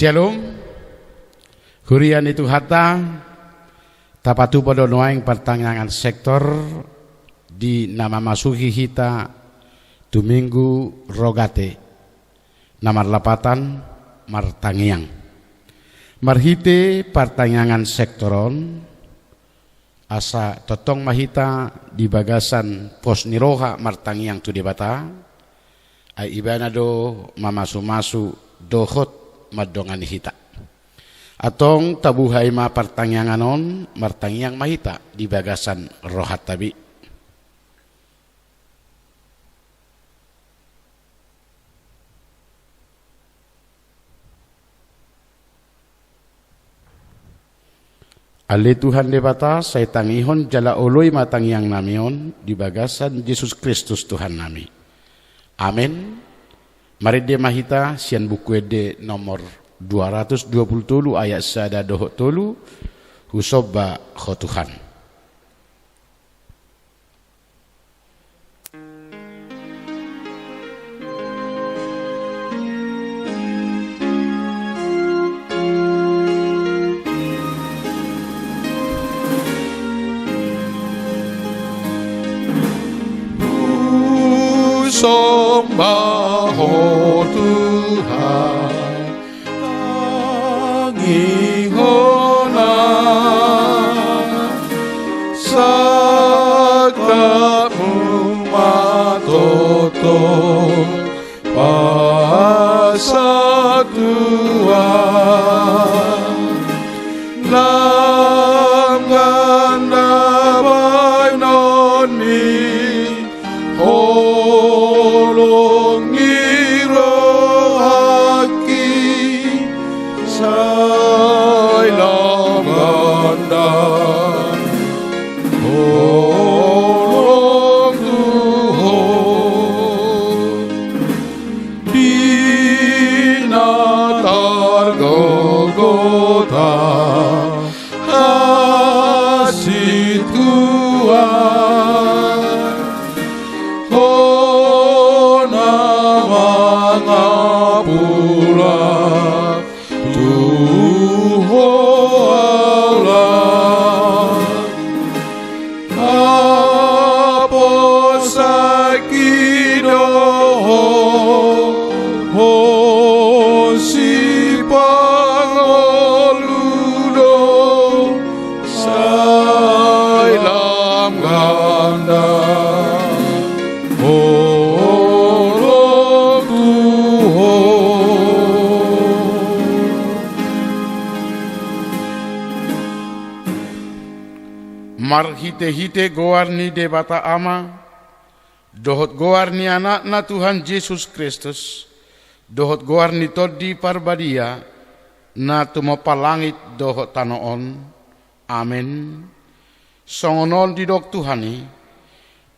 Shalom. Hurian itu hata tapatu pada noaing pertanyaan sektor di nama masuki hita Domingo Rogate nomor 8 martangiang marhite pertanyaan sektoron asa totong mahita di bagasan pos niroha martangiang tu debata ai ibana do mamasu-masu dohot madongan hita atong tabuhay ma pertanyanan martangiang mahita di bagasan rohat tabi ali Tuhan debata saya tangihon jala oloy matangiang namion di bagasan Yesus Kristus Tuhan nami. Amin. Mari de mahita sian buku de nomor 220 ayat sada dohot tolu husobba khotuhan. Sembah Tuhan tangihona saktamu matoto pasatuan langgan dabai noni hite goarni debata ama dohot goarni anakna Tuhan Yesus Kristus dohot goarni todi parbadia na tumopalangit dohot tanoon amin songonon di dok Tuhani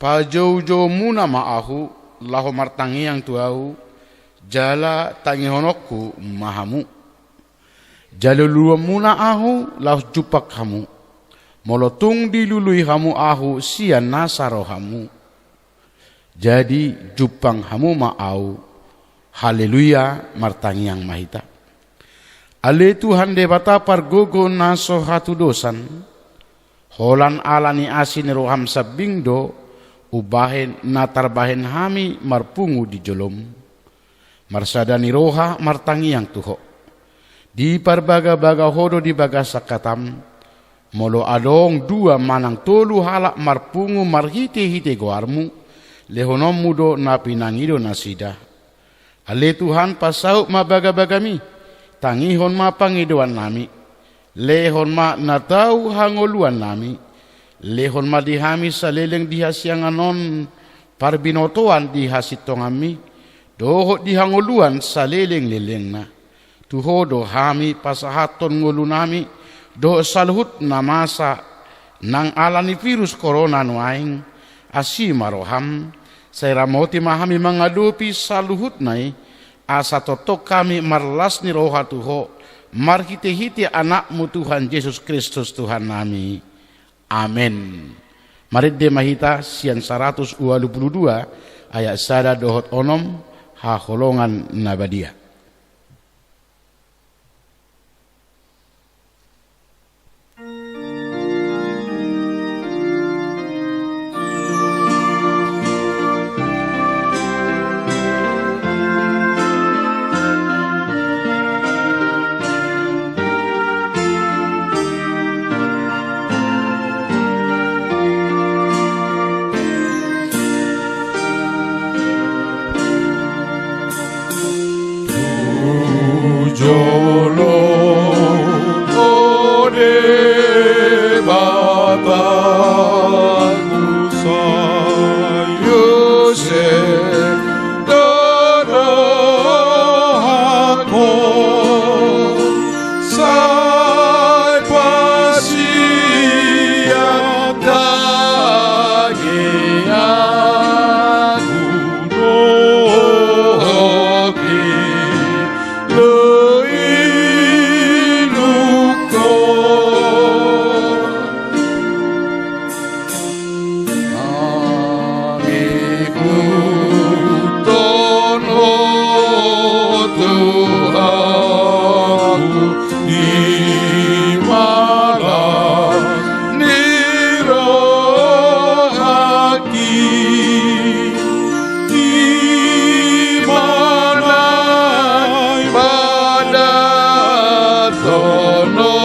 pajau-jau muna maahu laho martangiang tuau jala tangihonokku mahamu jaluluam muna ahu laho jupak hamu molotung dilului hamu ahu sian nasaro hamu jadi jupang hamu maau haleluya martangiang mahita ale Tuhan debata pargogo naso hatu dosan holan alani asin roham sabingdo ubahen natarbahen hami marpungu di jolom marsadani roha martangiang tuho di parbaga-baga hodo di baga sakatam molo adong dua manang tolu halak marpungu marhite-hite goarmu lehonom mudo na pinangido nasida ale Tuhan pasau mabaga-bagami tangihon ma pangidoan nami lehon ma natau hangoluan nami lehon ma dihami saleleng dihasianganon parbinotoan dihasitongami dohot dihangoluan saleleng lelengna tuhodo hami pasahaton ngolu nami do salhut namasa nang alani virus corona nuaing asima roham saya ramoti mahami mengadupi saluhut nai asa totok kami marlas ni roha tuho marhite-hite anakmu Tuhan Yesus Kristus Tuhan nami amin. Mari de mahita sian 122 ayat sada dohot onom ha holongan nabadia. jolo ode bataku sayuse dono aku sai pasiat dagi aku doki leiluko amiku tono Tuhanku imalah nirohaki imanai pada tono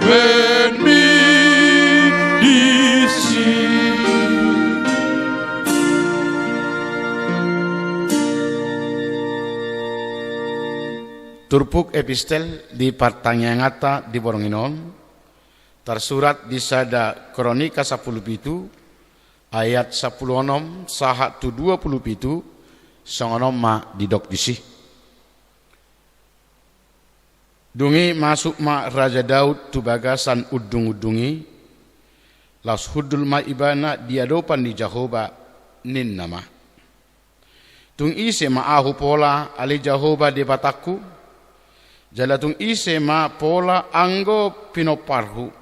ben mi disi. Turpuk epistel di Partangangata di Boronginon, tersurat di Sada Kronika 17 ayat 16 sahat tu 27 songonom ma didok disi. Dungi masuk ma Raja Daud tu bagasan udung-udungi, las hudul ma ibana diadopan di Jehovah nin nama. Tung ise ma ahu pola ali Jehovah di bataku, jalatung ise ma pola anggo pinoparhu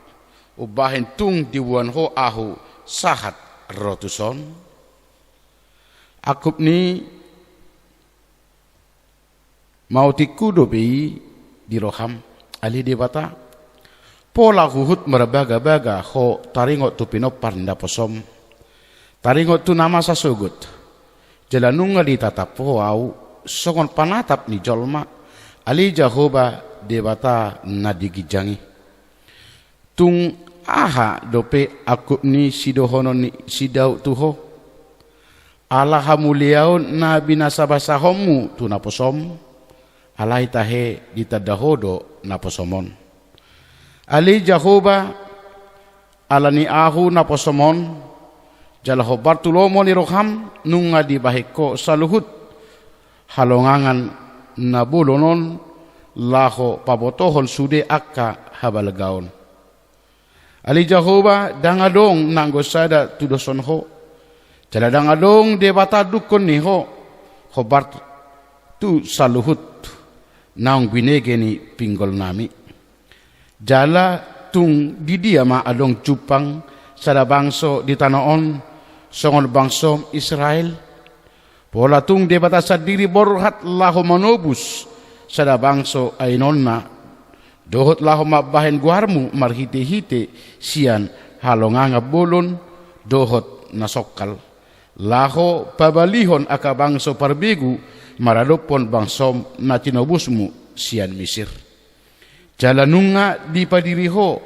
ubahin tung diwan ho ahu sahat rotuson. Akup ni mau tikudo bi di roham ali di bata pola huhut merabaga-baga ho taringot tu pinopar nda posom taringot tu nama sasugut jalanunga di tatap ho au songon panatap ni jolma ali Jehovah debata na digijangi tung aha dope aku ni sidohono ni sidau tuho Allah hamuliaun na binasabasa homu tu naposom alai tahe ditadahodo naposomon ali Jehovah alani ahu naposomon jalaho bartulomo ni roham nunga di bahiko saluhut halongangan nabulonon laho pabotohon sude akka habalgaon ali Jehovah dangadong nanggosada tudoson ho jala dangadong debata dukon ni ho bart tu saluhut naung binegeni pinggol nami jala tung didia ma adong cupang sada bangso di tanaon songon bangso Israel pola tung debata sadiri borhat laho manobus sada bangso ainonna dohot laho mabahen guarmu marhite-hite sian halonganga bolon dohot nasokal laho pabalihon aka bangso parbegu maradopon bangsom na tinobusmu sian Misir jalanunga di padiriho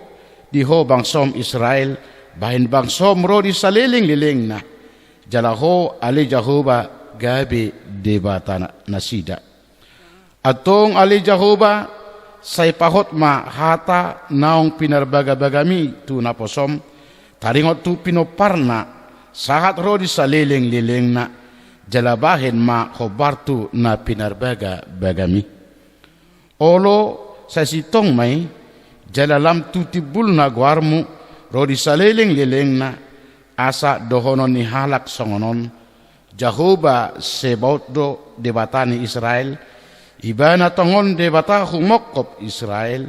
diho bangsom Israel bahin bangsom ro di saliling-liling na jalaho ali Jehovah gabe debata nasida atong ali Jehovah say pahot ma hata naong pinarbaga-bagami tu naposom taringot tu pinoparna sahat ro di saliling-liling na jalabahin ma khobartu na pinarbaga bagami olo sa sitong may jalalam tutibul na guarmu rodi saliling lileng na asa dohonon ni halak songonon Jehovah sebaut do debatani Israel ibana tongon debata humokop Israel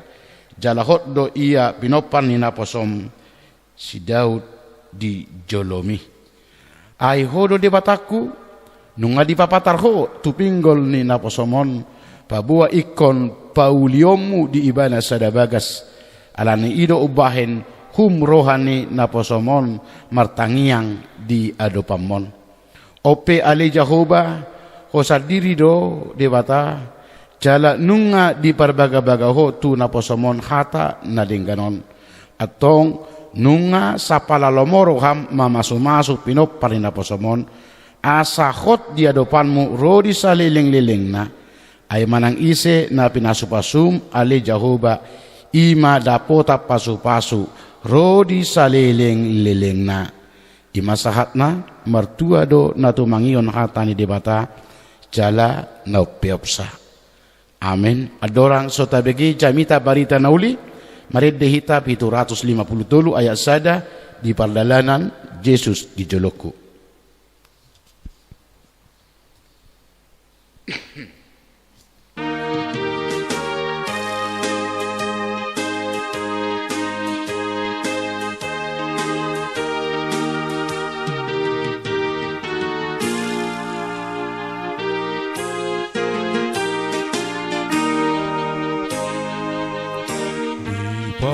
jalahot do ia pinopan ni naposom si Daud di jolomi ai hodo debataku nunga di papatarho tupinggol ni naposomon pabua ikon pauliomu di ibana sadabagas alani ido ubahen hum rohani naposomon martangiang di adopamon ope ali Jehovah hosadiri do debata jala nunga di parbaga-baga ho tu naposomon hata nadingganon atong nunga sapala lomoro ham mamasu-masu pinop parinaposomon asa hot di adopanmu rodi saliling-liling na ay manang ise na pinasupasum ale Jehovah ima dapota pasu-pasu rodi saliling-liling na imasahat na mertua do na tumangion hata ni debata jala na peopsa. Amin. Adorang sotabegi jamita barita nauli marid dehita 750 ayat sada di pardalanan Yesus di joloku.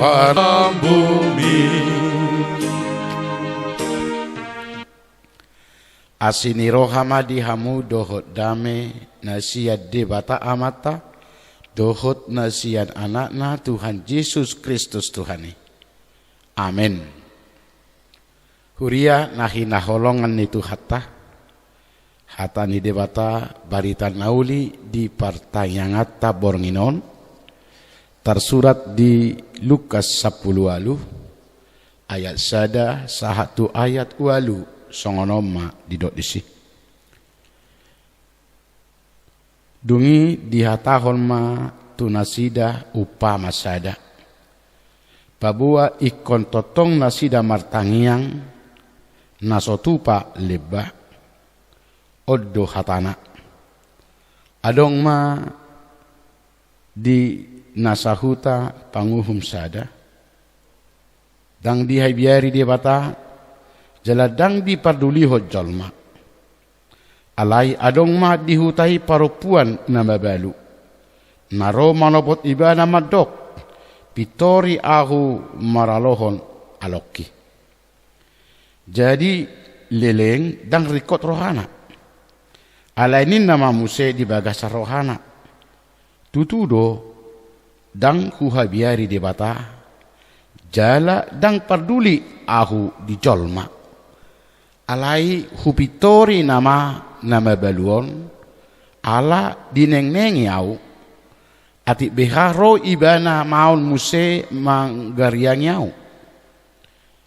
Pada bumi Asini rohama di hamu dohot dame nasihat debata amata dohot nasihat anakna Tuhan Yesus Kristus Tuhani. Amin. Huria nahi naholongan itu hata ni debata barita nauli di partayangata bornginon tersurat di Lukas 10 walu ayat sada sahatu ayat walu songonoma didok disi dungi dihatahon ma tunasida upa masada babua ikon totong nasida martangiang nasotupa lebah oddo hatana adong ma di nasahuta panguhum sada dang dihai biari dia bata jaladang di parduli hojolma alai adong ma dihutai parupuan nama balu naro manopot ibana madok pitori ahu maralohon aloki jadi leleng dang rikot rohana alainin nama muse di bagasa rohana tutudo dang huhabiari di bata jala dang parduli ahu di jolma alai hupitori nama baluon ala dineng-nengi au ati beharo ibana maun muse manggariangi au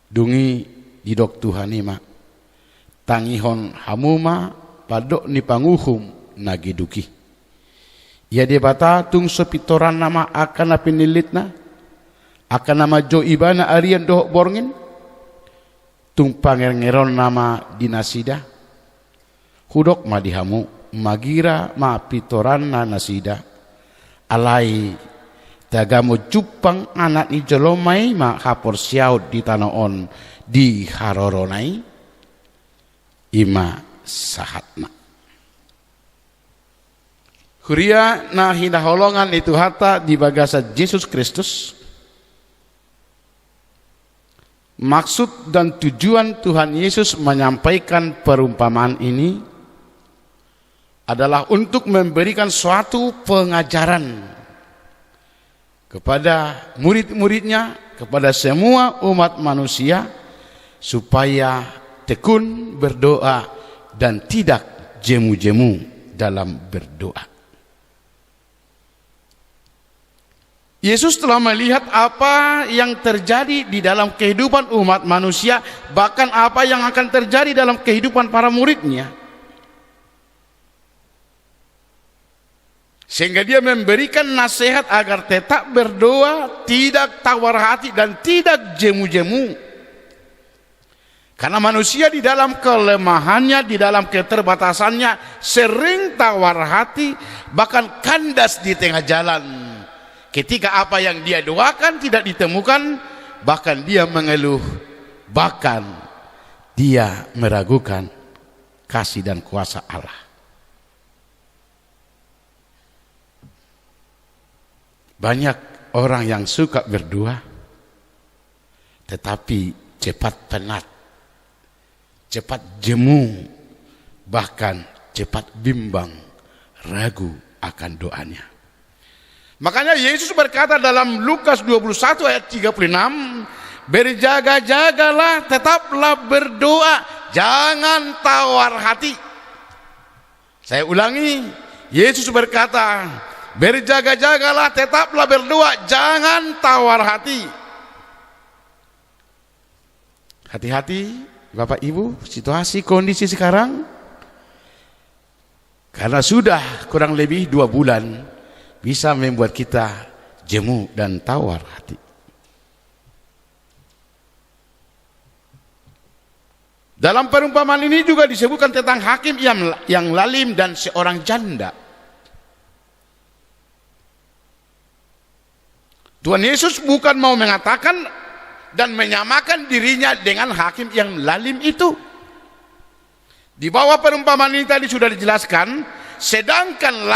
dungi didok Tuhan ima tangihon hamuma padok ni panguhum nagiduki ya debata tung sepitoran nama akan pinilitna akan nama jo ibana arian doh borngin tung pangeron nama dinasida hudok ma dihamu magira ma pitoran na nasida alai tagamo jupang anak ni jolomai ma hapor siaut di tanaon di haroronai ima sahatna Kuria na hinaholongan itu hata di bagasa Yesus Kristus. Maksud dan tujuan Tuhan Yesus menyampaikan perumpamaan ini adalah untuk memberikan suatu pengajaran kepada murid-muridnya, kepada semua umat manusia supaya tekun berdoa dan tidak jemu-jemu dalam berdoa. Yesus telah melihat apa yang terjadi di dalam kehidupan umat manusia, bahkan apa yang akan terjadi dalam kehidupan para muridnya. Sehingga dia memberikan nasihat agar tetap berdoa, tidak tawar hati dan tidak jemu-jemu. Karena manusia di dalam kelemahannya, di dalam keterbatasannya sering tawar hati, bahkan kandas di tengah jalan. Ketika apa yang dia doakan tidak ditemukan, bahkan dia mengeluh, bahkan dia meragukan kasih dan kuasa Allah. Banyak orang yang suka berdoa, tetapi cepat penat, cepat jemu, bahkan cepat bimbang, ragu akan doanya. Makanya Yesus berkata dalam Lukas 21 ayat 36, berjaga-jagalah, tetaplah berdoa, jangan tawar hati. Saya ulangi, Yesus berkata, berjaga-jagalah, tetaplah berdoa, jangan tawar hati. Hati-hati Bapak Ibu, situasi kondisi sekarang, karena sudah kurang lebih 2 bulan, bisa membuat kita jemu dan tawar hati. Dalam perumpamaan ini juga disebutkan tentang hakim yang lalim dan seorang janda. Tuhan Yesus bukan mau mengatakan dan menyamakan dirinya dengan hakim yang lalim itu. Di bawah perumpamaan ini tadi sudah dijelaskan, sedangkan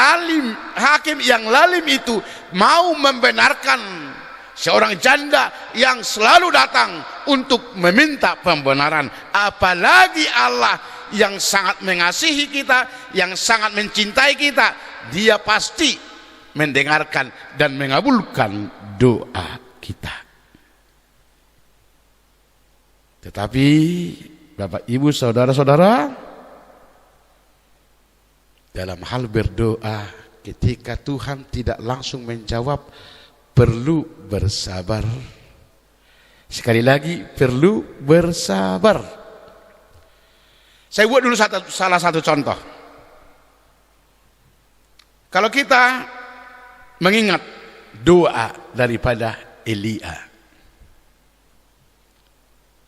hakim yang lalim itu mau membenarkan seorang janda yang selalu datang untuk meminta pembenaran. Apalagi Allah yang sangat mengasihi kita, yang sangat mencintai kita, Dia pasti mendengarkan dan mengabulkan doa kita. Tetapi Bapak Ibu saudara-saudara, dalam hal berdoa, ketika Tuhan tidak langsung menjawab, perlu bersabar. Sekali lagi, perlu bersabar. Saya buat dulu salah satu contoh. Kalau kita mengingat doa daripada Elia,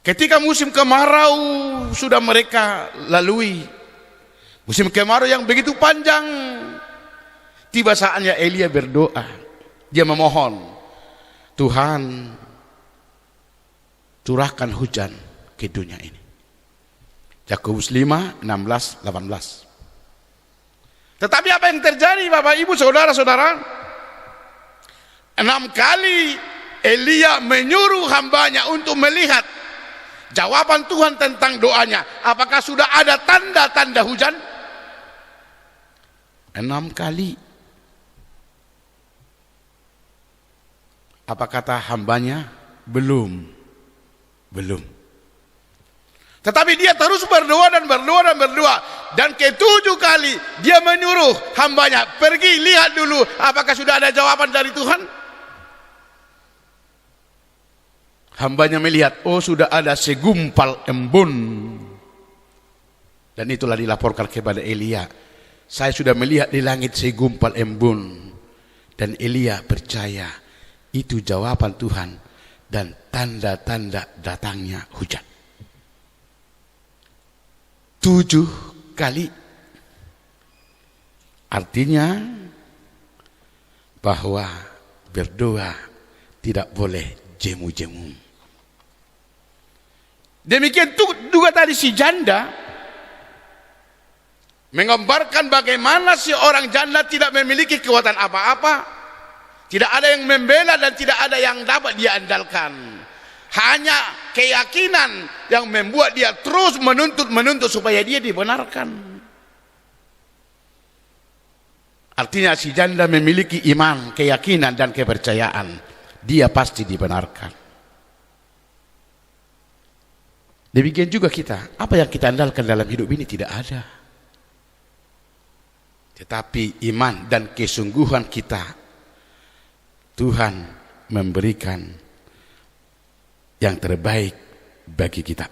ketika musim kemarau sudah mereka lalui, musim kemarau yang begitu panjang, tiba saatnya Elia berdoa. Dia memohon, Tuhan curahkan hujan ke dunia ini. Yakobus 5, 16, 18. Tetapi apa yang terjadi Bapak Ibu saudara-saudara? 6 kali Elia menyuruh hambanya untuk melihat jawaban Tuhan tentang doanya. Apakah sudah ada tanda-tanda hujan? 6 kali. Apa kata hambanya? Belum. Tetapi dia terus berdoa dan berdoa dan berdoa. Dan ke-7 kali dia menyuruh hambanya, pergi lihat dulu apakah sudah ada jawaban dari Tuhan. Hambanya melihat, oh sudah ada segumpal embun. Dan itulah dilaporkan kepada Elia. Saya sudah melihat di langit segumpal embun. Dan Elia percaya itu jawaban Tuhan dan tanda-tanda datangnya hujan. 7 kali. Artinya bahwa berdoa tidak boleh jemu-jemu. Demikian juga tadi si janda menggambarkan bagaimana si orang janda tidak memiliki kekuatan apa-apa. Tidak ada yang membela dan tidak ada yang dapat dia andalkan. Hanya keyakinan yang membuat dia terus menuntut supaya dia dibenarkan. Artinya si janda memiliki iman, keyakinan dan kepercayaan. Dia pasti dibenarkan. Demikian juga kita. Apa yang kita andalkan dalam hidup ini tidak ada. Tetapi iman dan kesungguhan kita, Tuhan memberikan yang terbaik bagi kita.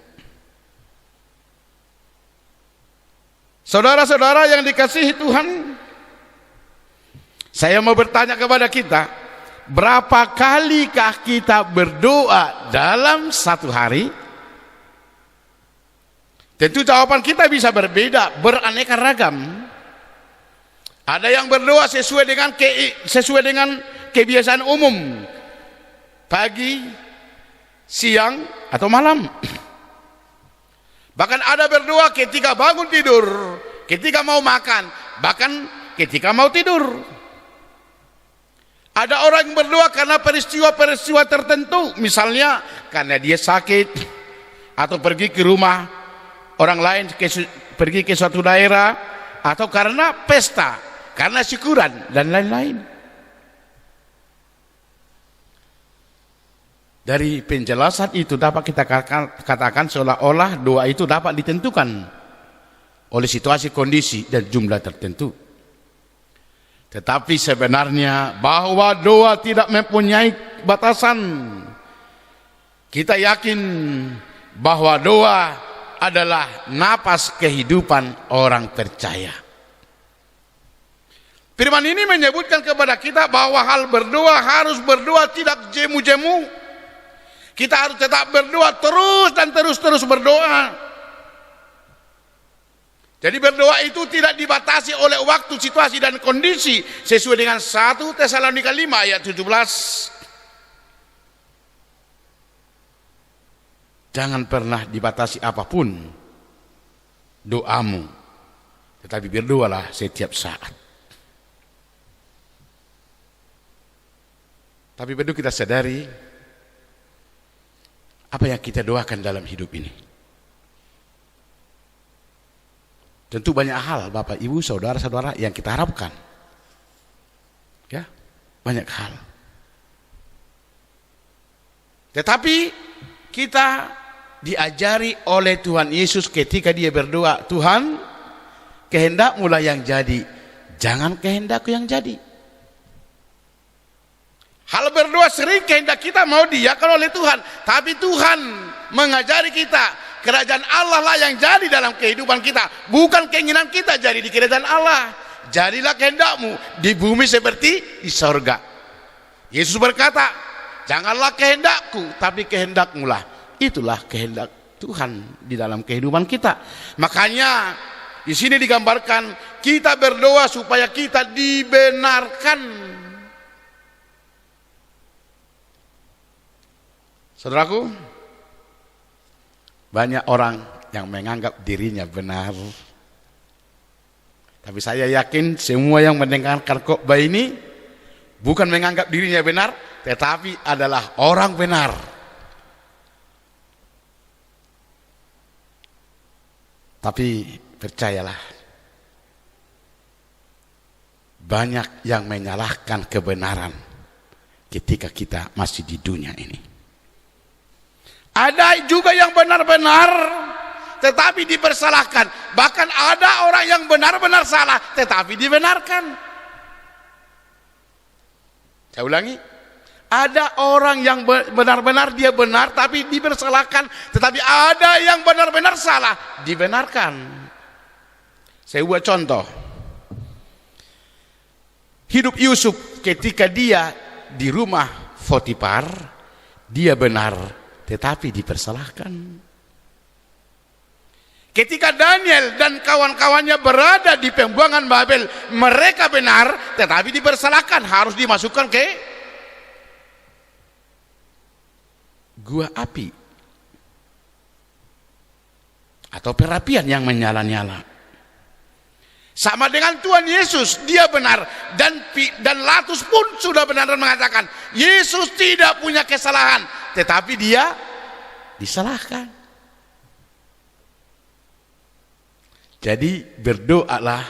Saudara-saudara yang dikasihi Tuhan, saya mau bertanya kepada kita, berapa kalikah kita berdoa dalam satu hari? Tentu jawaban kita bisa berbeda, beraneka ragam. Ada yang berdoa sesuai dengan kebiasaan umum, pagi, siang, atau malam. Bahkan ada berdoa ketika bangun tidur, ketika mau makan, bahkan ketika mau tidur. Ada orang yang berdoa karena peristiwa-peristiwa tertentu, misalnya karena dia sakit, atau pergi ke rumah orang lain, pergi ke suatu daerah, atau karena pesta, karena syukuran, dan lain-lain. Dari penjelasan itu dapat kita katakan seolah-olah doa itu dapat ditentukan oleh situasi, kondisi, dan jumlah tertentu. Tetapi sebenarnya bahwa doa tidak mempunyai batasan. Kita yakin bahwa doa adalah napas kehidupan orang percaya. Firman ini menyebutkan kepada kita bahwa hal berdoa harus berdoa tidak jemu-jemu. Kita harus tetap berdoa terus dan terus berdoa. Jadi berdoa itu tidak dibatasi oleh waktu, situasi, dan kondisi, sesuai dengan 1 Tesalonika 5 ayat 17. Jangan pernah dibatasi apapun doamu, tetapi berdoalah setiap saat. Tapi perlu kita sadari apa yang kita doakan dalam hidup ini. Tentu banyak hal, Bapak, Ibu, saudara-saudara, yang kita harapkan. Ya, banyak hal. Tetapi kita diajari oleh Tuhan Yesus ketika dia berdoa, Tuhan, kehendak-Mu lah yang jadi, jangan kehendakku yang jadi. Hal berdoa sering kehendak kita mau diakan oleh Tuhan, tapi Tuhan mengajari kita kerajaan Allah lah yang jadi dalam kehidupan kita, bukan keinginan kita jadi di kerajaan Allah. Jadilah kehendak-Mu di bumi seperti di sorga. Yesus berkata, janganlah kehendakku, tapi kehendak-Mu lah. Itulah kehendak Tuhan di dalam kehidupan kita. Makanya di sini digambarkan kita berdoa supaya kita dibenarkan. Saudaraku, banyak orang yang menganggap dirinya benar. Tapi saya yakin semua yang mendengarkan khotbah ini bukan menganggap dirinya benar, tetapi adalah orang benar. Tapi percayalah, banyak yang menyalahkan kebenaran ketika kita masih di dunia ini. Ada juga yang benar-benar tetapi dipersalahkan. Bahkan ada orang yang benar-benar salah tetapi dibenarkan. Saya ulangi, ada orang yang benar-benar dia benar tapi dipersalahkan, tetapi ada yang benar-benar salah dibenarkan. Saya buat contoh. Hidup Yusuf ketika dia di rumah Potifar, dia benar tetapi dipersalahkan. Ketika Daniel dan kawan-kawannya berada di pembuangan Babel, mereka benar tetapi dipersalahkan, harus dimasukkan ke gua api atau perapian yang menyala-nyala. Sama dengan Tuhan Yesus, dia benar, dan Latus pun sudah benar dan mengatakan Yesus tidak punya kesalahan, tetapi dia disalahkan. Jadi berdoalah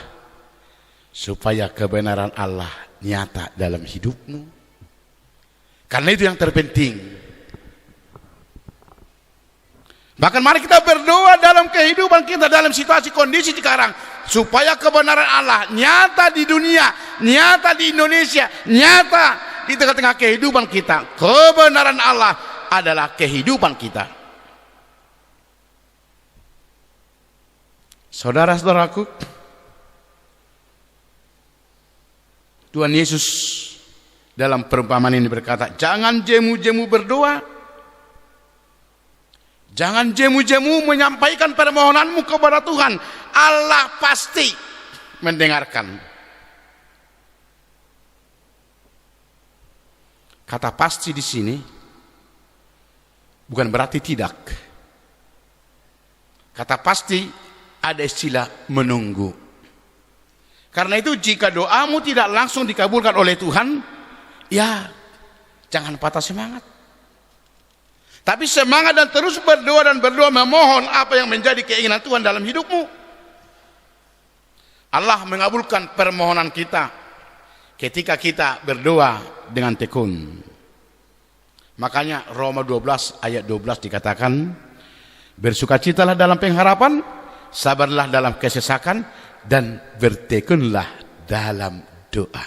supaya kebenaran Allah nyata dalam hidupmu, karena itu yang terpenting. Bahkan mari kita berdoa dalam kehidupan kita, dalam situasi kondisi sekarang, supaya kebenaran Allah nyata di dunia, nyata di Indonesia, nyata di tengah-tengah kehidupan kita. Kebenaran Allah adalah kehidupan kita. Saudara-saudaraku, Tuhan Yesus dalam perumpamaan ini berkata, jangan jemu-jemu berdoa. Jangan jemu-jemu menyampaikan permohonanmu kepada Tuhan. Allah pasti mendengarkan. Kata pasti di sini bukan berarti tidak. Kata pasti ada istilah menunggu. Karena itu jika doamu tidak langsung dikabulkan oleh Tuhan, ya jangan patah semangat. Tapi semangat dan terus berdoa dan berdoa memohon apa yang menjadi keinginan Tuhan dalam hidupmu. Allah mengabulkan permohonan kita ketika kita berdoa dengan tekun. Makanya Roma 12 ayat 12 dikatakan, bersukacitalah dalam pengharapan, sabarlah dalam kesesakan, dan bertekunlah dalam doa.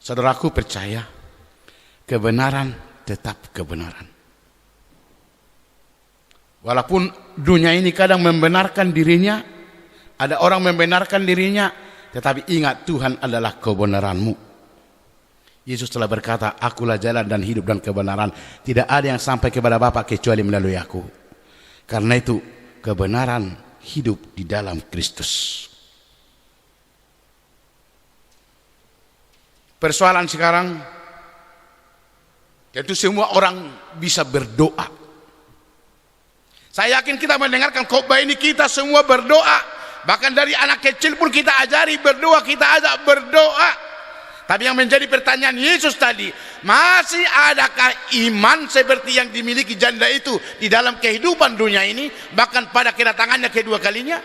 Saudaraku percaya, kebenaran tetap kebenaran. Walaupun dunia ini kadang membenarkan dirinya, ada orang membenarkan dirinya, tetapi ingat Tuhan adalah kebenaranmu. Yesus telah berkata, akulah jalan dan hidup dan kebenaran. Tidak ada yang sampai kepada Bapa kecuali melalui aku. Karena itu kebenaran hidup di dalam Kristus. Persoalan sekarang, yaitu semua orang bisa berdoa. Saya yakin kita mendengarkan khotbah ini, kita semua berdoa. Bahkan dari anak kecil pun kita ajari berdoa, kita ajak berdoa. Tapi yang menjadi pertanyaan Yesus tadi, masih adakah iman seperti yang dimiliki janda itu di dalam kehidupan dunia ini, bahkan pada kedatangannya kedua kalinya?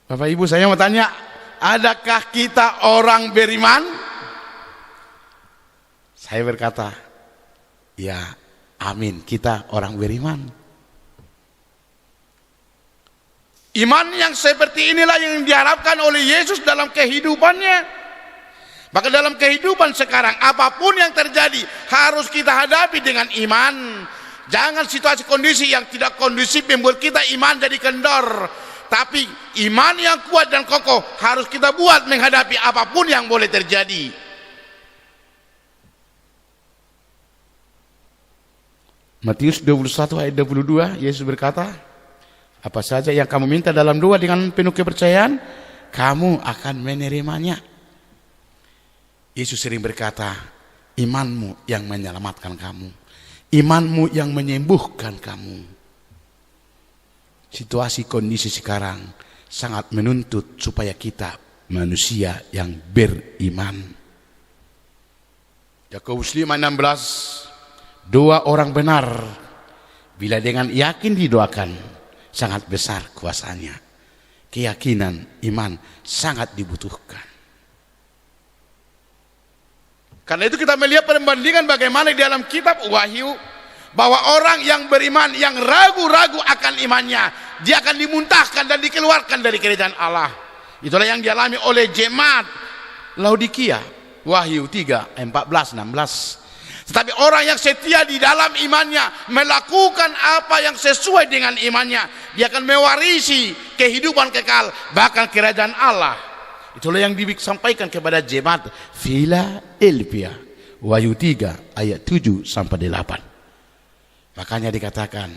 Bapak Ibu, saya mau tanya, adakah kita orang beriman? Saya berkata, ya, amin, kita orang beriman. Iman yang seperti inilah yang diharapkan oleh Yesus dalam kehidupannya. Maka dalam kehidupan sekarang, apapun yang terjadi harus kita hadapi dengan iman. Jangan situasi kondisi yang tidak kondusif membuat kita iman jadi kendor. Tapi iman yang kuat dan kokoh harus kita buat menghadapi apapun yang boleh terjadi. Matius 21 ayat 22, Yesus berkata, apa saja yang kamu minta dalam doa dengan penuh kepercayaan, kamu akan menerimanya. Yesus sering berkata, imanmu yang menyelamatkan kamu, imanmu yang menyembuhkan kamu. Situasi kondisi sekarang sangat menuntut supaya kita manusia yang beriman. Yakobus 5:16, doa orang benar bila dengan yakin didoakan sangat besar kuasanya. Keyakinan iman sangat dibutuhkan. Karena itu kita melihat perbandingan bagaimana di dalam kitab Wahyu, bahwa orang yang beriman, yang ragu-ragu akan imannya, dia akan dimuntahkan dan dikeluarkan dari kerajaan Allah. Itulah yang dialami oleh jemaat Laodikia, Wahyu 3:14-16. Tetapi orang yang setia di dalam imannya, melakukan apa yang sesuai dengan imannya, dia akan mewarisi kehidupan kekal, bahkan kerajaan Allah. Itulah yang disampaikan kepada jemaat Philadelphia, Wahyu 3 ayat 7-8. Makanya dikatakan,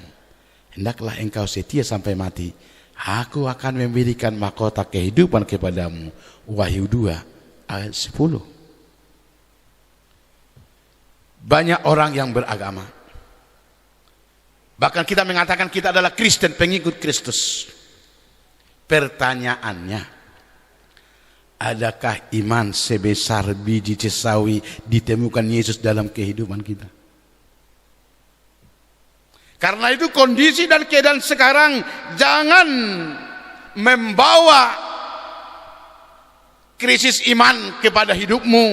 hendaklah engkau setia sampai mati, aku akan memberikan mahkota kehidupan kepadamu. Wahyu 2 ayat 10. Banyak orang yang beragama, bahkan kita mengatakan kita adalah Kristen, pengikut Kristus. Pertanyaannya, adakah iman sebesar biji sesawi ditemukan Yesus dalam kehidupan kita? Karena itu kondisi dan keadaan sekarang jangan membawa krisis iman kepada hidupmu.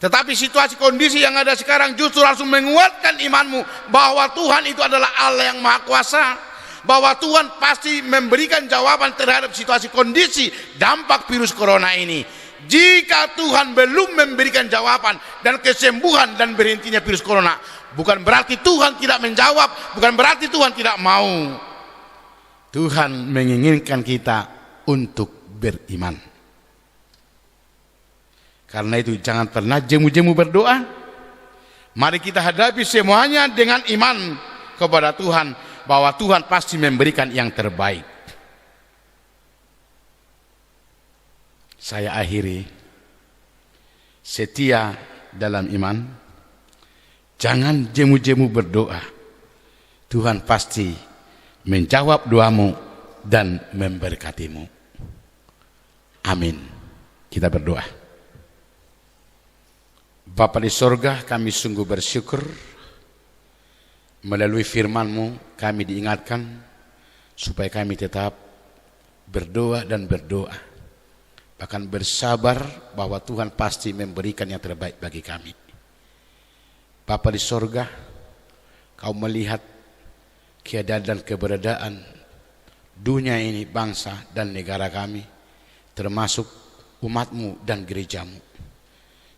Tetapi situasi kondisi yang ada sekarang justru langsung menguatkan imanmu bahwa Tuhan itu adalah Allah yang Maha Kuasa, bahwa Tuhan pasti memberikan jawaban terhadap situasi kondisi dampak virus corona ini. Jika Tuhan belum memberikan jawaban dan kesembuhan dan berhentinya virus corona, bukan berarti Tuhan tidak menjawab, bukan berarti Tuhan tidak mau. Tuhan menginginkan kita untuk beriman. Karena itu jangan pernah jemu-jemu berdoa. Mari kita hadapi semuanya dengan iman kepada Tuhan, bahwa Tuhan pasti memberikan yang terbaik. Saya akhiri, setia dalam iman, jangan jemu-jemu berdoa. Tuhan pasti menjawab doamu dan memberkatimu. Amin. Kita berdoa. Bapa di sorga, kami sungguh bersyukur melalui firman-Mu kami diingatkan supaya kami tetap berdoa dan berdoa, bahkan bersabar bahwa Tuhan pasti memberikan yang terbaik bagi kami. Bapa di sorga, Kau melihat keadaan dan keberadaan dunia ini, bangsa dan negara kami, termasuk umat-Mu dan gereja-Mu.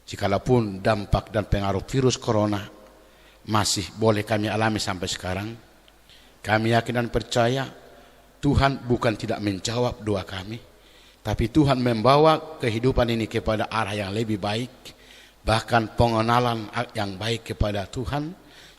Jikalaupun dampak dan pengaruh virus corona masih boleh kami alami sampai sekarang, kami yakin dan percaya Tuhan bukan tidak menjawab doa kami, tapi Tuhan membawa kehidupan ini kepada arah yang lebih baik, bahkan pengenalan yang baik kepada Tuhan,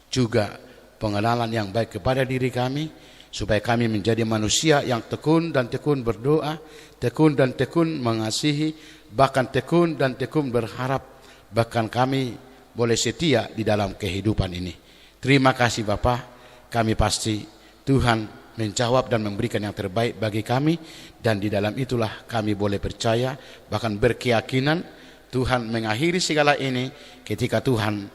juga pengenalan yang baik kepada diri kami, supaya kami menjadi manusia yang tekun dan tekun berdoa, tekun dan tekun mengasihi, bahkan tekun dan tekun berharap, bahkan kami boleh setia di dalam kehidupan ini. Terima kasih Bapa, kami pasti Tuhan menjawab dan memberikan yang terbaik bagi kami, dan di dalam itulah kami boleh percaya, bahkan berkeyakinan Tuhan mengakhiri segala ini ketika Tuhan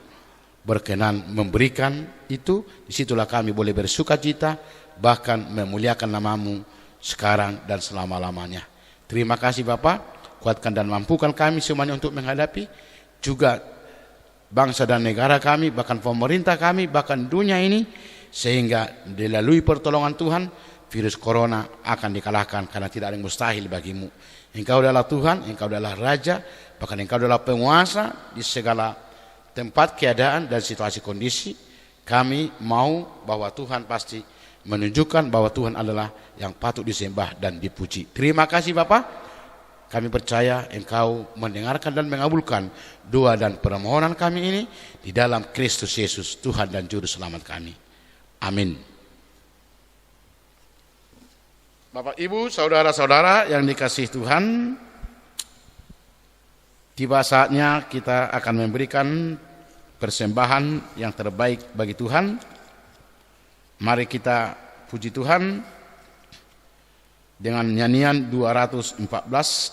berkenan memberikan itu. Disitulah kami boleh bersukacita, bahkan memuliakan nama-Mu sekarang dan selama-lamanya. Terima kasih Bapa, kuatkan dan mampukan kami semuanya untuk menghadapi juga bangsa dan negara kami, bahkan pemerintah kami, bahkan dunia ini, sehingga dilalui pertolongan Tuhan, virus corona akan dikalahkan, karena tidak ada yang mustahil bagi-Mu. Engkau adalah Tuhan, Engkau adalah Raja, bahkan Engkau adalah penguasa di segala tempat, keadaan dan situasi kondisi. Kami mau bahwa Tuhan pasti menunjukkan bahwa Tuhan adalah yang patut disembah dan dipuji. Terima kasih Bapa, kami percaya Engkau mendengarkan dan mengabulkan doa dan permohonan kami ini di dalam Kristus Yesus, Tuhan dan Juru Selamat kami. Amin. Bapak, Ibu, saudara-saudara yang dikasihi Tuhan, tiba saatnya kita akan memberikan persembahan yang terbaik bagi Tuhan. Mari kita puji Tuhan dengan nyanyian 214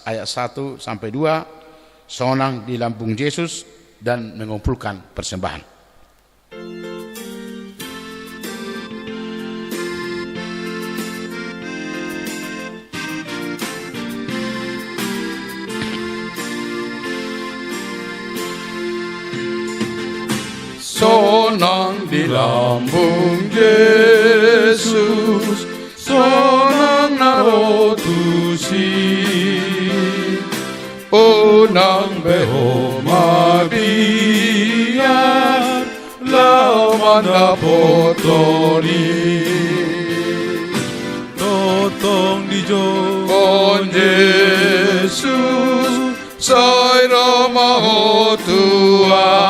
ayat 1 sampai 2, sonang di lambung Yesus, dan mengumpulkan persembahan. Sonang di lambung Yesus, sonang narotusi, onang beho mabiar, lawan dapotoni, totong di Con Yesus, sai Roma Tuhan,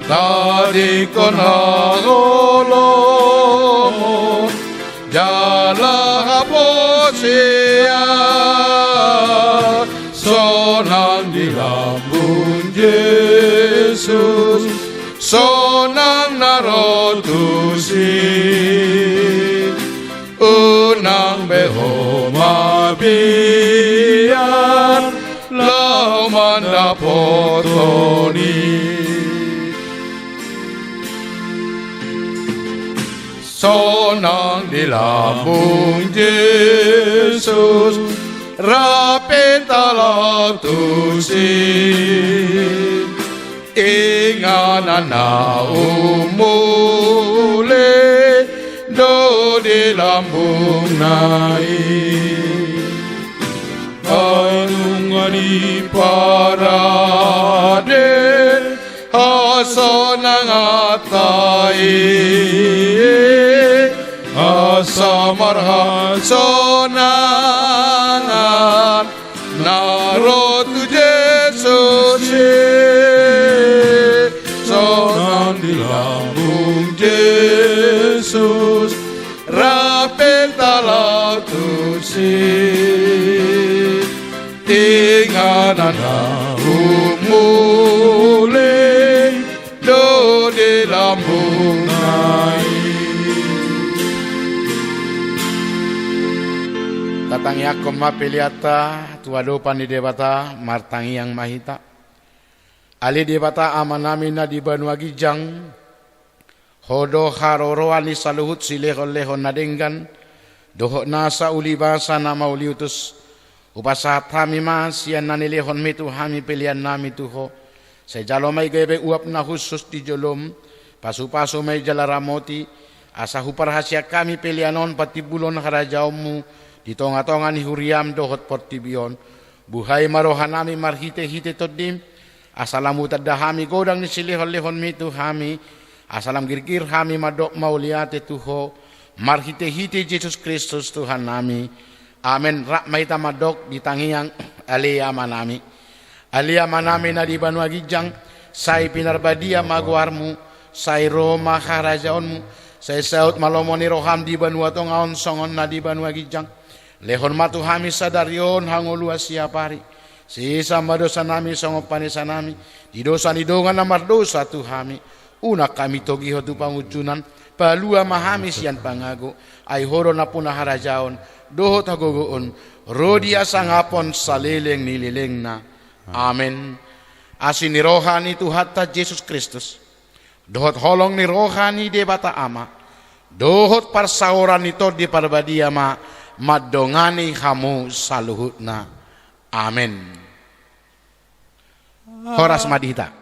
tadi kon hagolomon, jala haposea, sonang di lambung Yesus, sonang narotusi, unang beho mabiar, lauman dapotoni. Sonang di lambung Yesus, rapin talang tusin, inganan na umule, do di lambung nai. Ainungani parade, hasonang atai, asamarha sonangan narotu Yesus, sonang di lambung Yesus, rapel talau tusin, inganan umule, do di lambung nai. Tatang yakom mapeliata, tuado pani debata, martangi yang mahita. Ali debata amanamina di Banua Gijang, hodo haroroani saluhut silehon-lehon nadenggan, dohok nasa ulibasa nama uliutus, upasat hami mas yan nanilehon mitu hami pilihan nami tuho, Saya jalo may gebe uap na khusus di jolom, pasu-pasu may jalaramoti, asa huparhasya kami pelianon pati bulon harajaomu, di tonga-tonga ni huriam dohot portibion, buhay marohanami marhite-hite todim, asalamu tadahami godang ni silihon-lihon mitu hami, asalam girgir hami madok mauliate tuho, marhite-hite Yesus Kristus Tuhan nami. Amen. Rakmaita madok di tangiang alia manami. Alia manami na di Banua Gijang, say pinarbadia maguarmu, say Roma harajaonmu, say saut malomoni roham di Banua tongaon songon na di Banua Gijang. Lehon matu hami sadarion hangolua siapari. Sisa madosa nami songo panesa nami, di dosa ni dongan namar dosa tu hami. Una kami togiho tu pangucunan, palua mahami sian pangago, ay horo na puna harajaon, dohot hagogoon, rodia sangapon salileng nilileng na. Amen. Asin ni rohani Tuhatta Yesus Kristus, dohot holong ni rohani de bata ama, dohot parsaoran nito di parbadia ma, madongani hamu saluhut na. Amen. Horas madita.